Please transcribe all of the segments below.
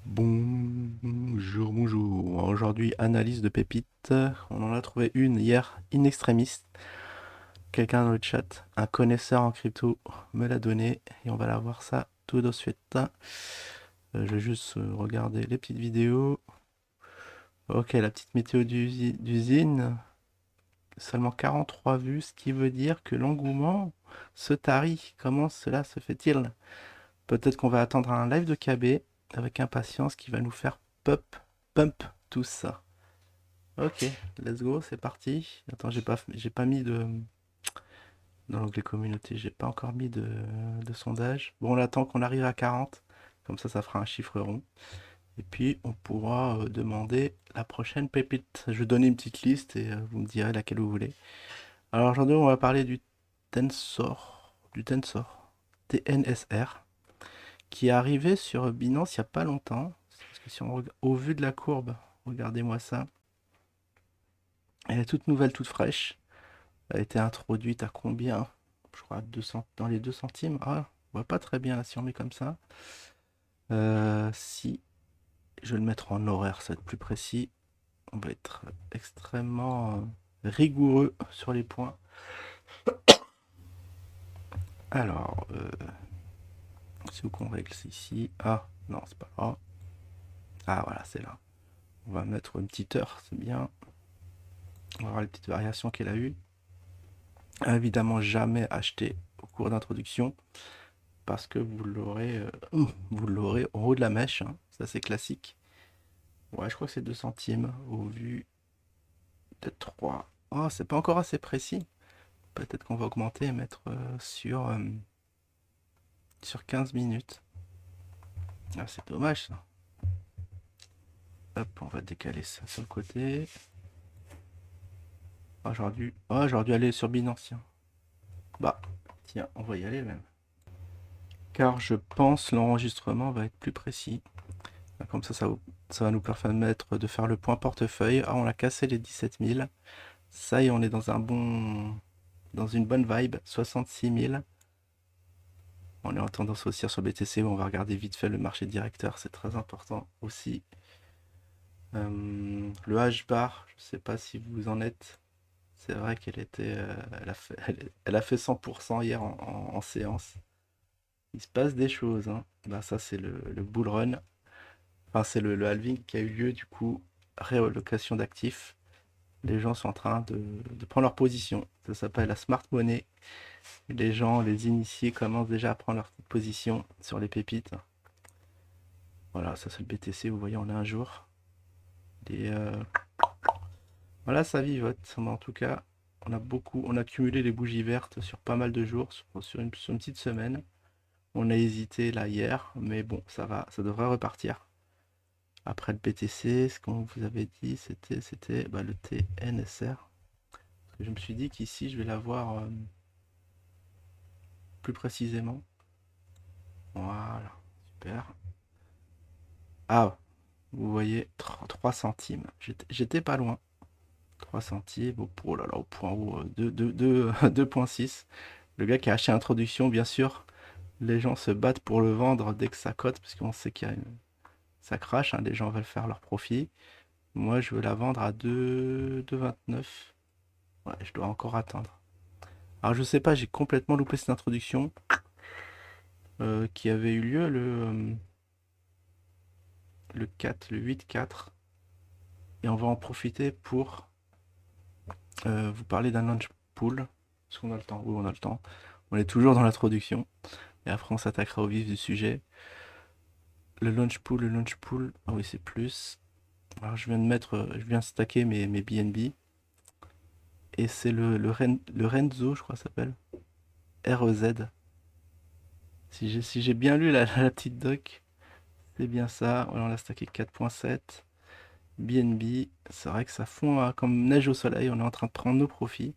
Bonjour, bonjour. Aujourd'hui, analyse de pépites. On en a trouvé une hier, in extremis. Quelqu'un dans le chat, un connaisseur en crypto, me l'a donné et on va la voir ça tout de suite. Je vais juste regarder les petites vidéos. Ok, la petite météo d'usine. Seulement 43 vues, ce qui veut dire que l'engouement se tarit. Comment cela se fait-il? Peut-être qu'on va attendre un live de KB avec impatience qui va nous faire pump tout ça. Ok, let's go, c'est parti. Attends, j'ai pas mis de dans l'onglet communauté, j'ai pas encore mis de sondage. Bon, on attend qu'on arrive à 40, comme ça fera un chiffre rond. Et puis on pourra demander la prochaine pépite. Je vais donner une petite liste et vous me direz laquelle vous voulez. Alors aujourd'hui, on va parler du Tensor, TNSR, qui est arrivé sur Binance il n'y a pas longtemps. Parce que si au vu de la courbe, regardez-moi ça. Elle est toute nouvelle, toute fraîche. Elle a été introduite à combien? Je crois 200, dans les 2 centimes. Ah, on voit pas très bien là si on met comme ça. Si je vais le mettre en horaire, ça va être plus précis. On va être extrêmement rigoureux sur les points. Alors, c'est où qu'on règle? C'est ici. Ah, non, c'est pas là. Ah, voilà, c'est là. On va mettre une petite heure, c'est bien. On va voir les petites variations qu'elle a eues. Évidemment, jamais acheter au cours d'introduction parce que vous l'aurez au haut de la mèche, hein. Ça, c'est classique. Ouais, je crois que c'est 2 centimes au vu de 3. Oh, c'est pas encore assez précis. Peut-être qu'on va augmenter et mettre sur 15 minutes. Ah, c'est dommage ça. Hop, on va décaler ça sur le côté. J'aurais dû aller sur Binance. Bah, tiens, on va y aller même. Car je pense l'enregistrement va être plus précis. Comme ça va nous permettre de faire le point portefeuille. Ah, on a cassé les 17 000. Ça y est, on est dans une bonne vibe. 66 000. On est en tendance haussière sur BTC. On va regarder vite fait le marché directeur. C'est très important aussi. Le H-bar, je ne sais pas si vous en êtes. C'est vrai elle a fait 100% hier en séance. Il se passe des choses, hein. Bah, ça, c'est le bull run. Enfin, c'est le halving qui a eu lieu, du coup, réallocation d'actifs. Les gens sont en train de prendre leur position. Ça s'appelle la smart money. Les gens, les initiés, commencent déjà à prendre leur petite position sur les pépites. Voilà, ça c'est le BTC, vous voyez, on a un jour. Et voilà, ça vivote. En tout cas, on a cumulé les bougies vertes sur pas mal de jours, sur une petite semaine. On a hésité là hier, mais bon, ça va, ça devrait repartir. Après le BTC, ce qu'on vous avait dit, c'était bah, le TNSR. Parce que je me suis dit qu'ici, je vais l'avoir plus précisément. Voilà, super. Ah, vous voyez, 3 centimes. J'étais pas loin. 3 centimes, oh là là, au point haut, 2,6. Le gars qui a acheté l'introduction, bien sûr, les gens se battent pour le vendre dès que ça cote, parce qu'on sait ça crache, hein, les gens veulent faire leur profit. Moi, je veux la vendre à 2,29. Ouais, je dois encore attendre. Alors, je sais pas, j'ai complètement loupé cette introduction qui avait eu lieu le 4, le 8-4. Et on va en profiter pour vous parler d'un launch pool. Est-ce qu'on a le temps? Oui, on a le temps. On est toujours dans l'introduction. Et après, on s'attaquera au vif du sujet. Le launch pool. Ah oui, c'est plus. Alors, je viens de stacker mes BNB. Et c'est le Renzo, je crois, ça s'appelle. REZ. Si j'ai bien lu la petite doc, c'est bien ça. Voilà, on l'a stacké 4,7. BNB, c'est vrai que ça fond comme neige au soleil. On est en train de prendre nos profits.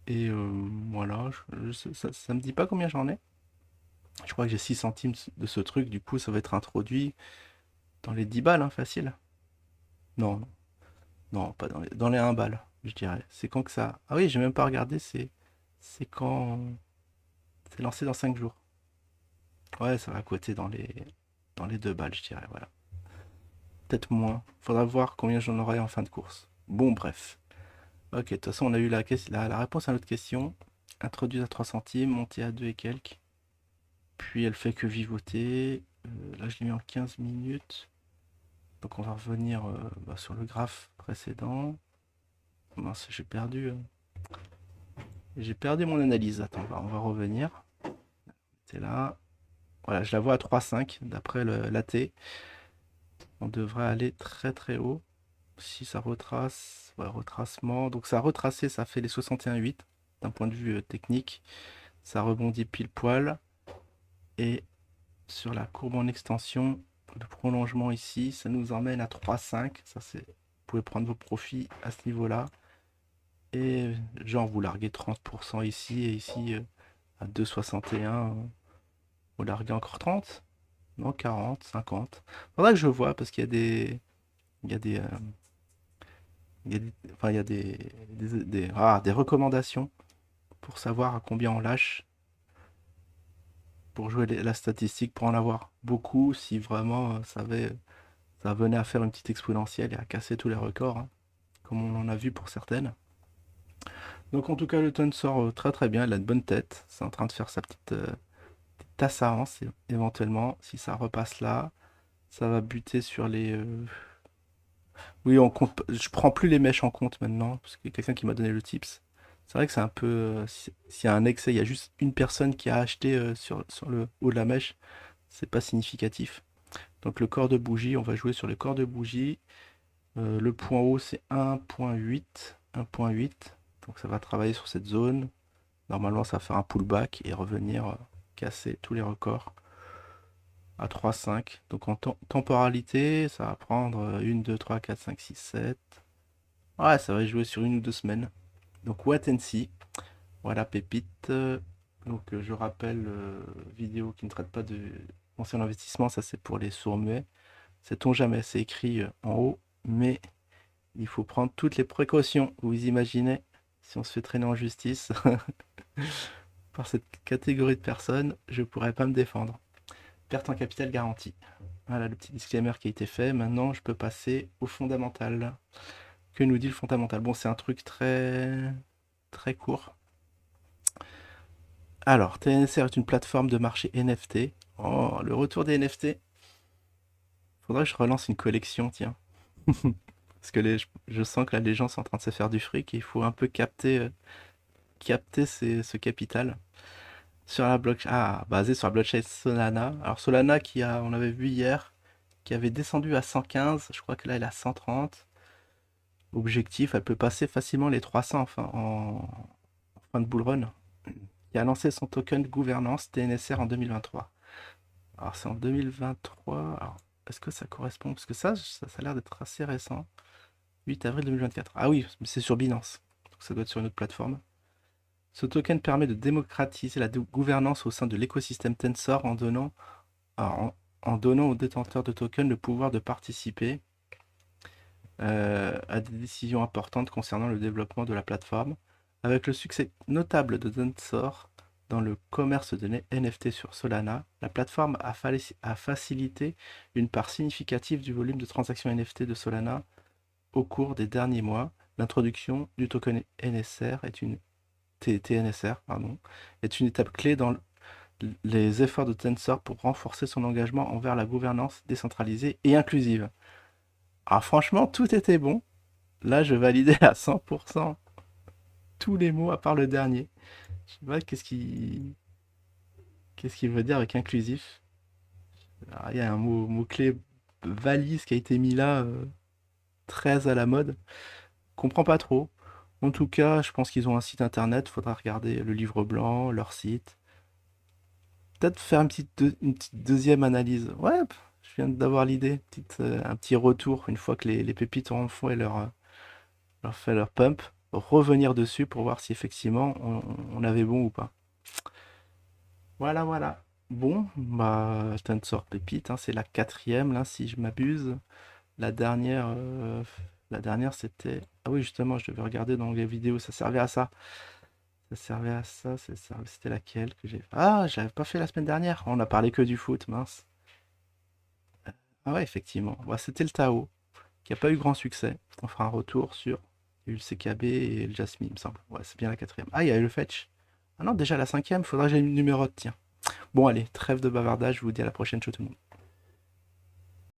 Et voilà, ça me dit pas combien j'en ai. Je crois que j'ai 6 centimes de ce truc, du coup ça va être introduit dans les 10 balles, hein, facile. Non, non, non, pas dans les 1 balle, je dirais. C'est quand que ça. Ah oui, j'ai même pas regardé, c'est quand. C'est lancé dans 5 jours. Ouais, ça va coter dans les. Dans les 2 balles, je dirais, voilà. Peut-être moins. Faudra voir combien j'en aurai en fin de course. Bon, bref. Ok, de toute façon, on a eu la réponse à notre question. Introduite à 3 centimes, montée à 2 et quelques. Puis elle fait que vivoter. Là, je l'ai mis en 15 minutes. Donc on va revenir sur le graphe précédent. Mince, j'ai perdu mon analyse. Attends, on va revenir. C'est là. Voilà, je la vois à 3,5 d'après l'AT. On devrait aller très très haut. Si ça retrace, ouais, retracement. Donc ça a retracé, ça fait les 61,8 d'un point de vue technique. Ça rebondit pile poil. Et sur la courbe en extension, le prolongement ici, ça nous emmène à 3,5. Ça c'est, vous pouvez prendre vos profits à ce niveau-là. Et genre vous larguez 30% ici et ici à 2,61. Vous larguez encore 30? Non, 40, 50. Faudra que je vois parce qu'il y a des. Il y a des. Il y a des, enfin, il y a des recommandations pour savoir à combien on lâche, pour jouer la statistique, pour en avoir beaucoup, si vraiment ça venait à faire une petite exponentielle et à casser tous les records, hein, comme on en a vu pour certaines. Donc en tout cas, le ton sort très très bien, il a une bonne tête, c'est en train de faire sa petite tasse à anse, éventuellement, si ça repasse là, ça va buter sur les... Oui, on compte, je prends plus les mèches en compte maintenant, parce qu'il y a quelqu'un qui m'a donné le tips. C'est vrai que c'est un peu. S'il y a un excès, il y a juste une personne qui a acheté sur le haut de la mèche, c'est pas significatif. Donc le corps de bougie, on va jouer sur le corps de bougie. Le point haut, c'est 1,8. 1,8. Donc ça va travailler sur cette zone. Normalement, ça va faire un pullback et revenir casser tous les records à 3,5. Donc en temporalité, ça va prendre 1, 2, 3, 4, 5, 6, 7. Ouais, ça va jouer sur 1 ou 2 semaines. Donc wait and see. Voilà, pépite. Donc je rappelle, vidéo qui ne traite pas de conseil en investissement, ça c'est pour les sourds-muets. Sait-on jamais, c'est écrit en haut, mais il faut prendre toutes les précautions. Vous imaginez si on se fait traîner en justice par cette catégorie de personnes, je pourrais pas me défendre. Perte en capital garantie. Voilà le petit disclaimer qui a été fait. Maintenant, je peux passer au fondamental. Que nous dit le fondamental? Bon, c'est un truc très très court. Alors, TNSR est une plateforme de marché NFT. Oh, le retour des NFT. Faudrait que je relance une collection, tiens. Parce que je sens que là, les gens sont en train de se faire du fric et il faut un peu capter ce capital. Sur la blockchain, basé sur la blockchain Solana. Alors Solana on avait vu hier, qui avait descendu à 115, je crois que là elle est à 130. Objectif, elle peut passer facilement les 300 en fin de bull run. Qui a lancé son token de gouvernance TNSR en 2023. Alors c'est en 2023. Alors, est-ce que ça correspond? Parce que ça a l'air d'être assez récent. 8 avril 2024. Ah oui, mais c'est sur Binance. Donc ça doit être sur une autre plateforme. Ce token permet de démocratiser la gouvernance au sein de l'écosystème Tensor en donnant aux détenteurs de tokens le pouvoir de participer à des décisions importantes concernant le développement de la plateforme. Avec le succès notable de Tensor dans le commerce de NFT sur Solana, la plateforme a facilité une part significative du volume de transactions NFT de Solana au cours des derniers mois. L'introduction du token TNSR, pardon, est une étape clé dans les efforts de Tensor pour renforcer son engagement envers la gouvernance décentralisée et inclusive. Alors franchement, tout était bon. Là, je validais à 100% tous les mots à part le dernier. Je sais pas qu'est-ce qu'il veut dire avec inclusif. Alors, il y a un mot-clé valise qui a été mis là, très à la mode. Je comprends pas trop. En tout cas, je pense qu'ils ont un site internet. Faudra regarder le livre blanc, leur site. Peut-être faire une petite deuxième analyse. Ouais, je viens d'avoir l'idée. Un petit retour une fois que les pépites auront fait leur pump. Revenir dessus pour voir si effectivement on avait bon ou pas. Voilà, voilà. Bon, bah, Tensor Pépite, hein, c'est la quatrième, là, si je m'abuse. La dernière, c'était. Ah oui, justement, je devais regarder dans les vidéos, ça servait à ça. Ça servait à ça, c'était laquelle que j'ai. Ah, j'avais pas fait la semaine dernière. On a parlé que du foot, mince. Ah ouais, effectivement. Bah, c'était le Tao, qui a pas eu grand succès. On fera un retour sur. Il y a eu le CKB et le Jasmine, il me semble. Ouais, c'est bien la quatrième. Ah, il y a eu le Fetch. Ah non, déjà la cinquième, faudra que j'aille le numéro, tiens. Bon, allez, trêve de bavardage, je vous dis à la prochaine, ciao tout le monde.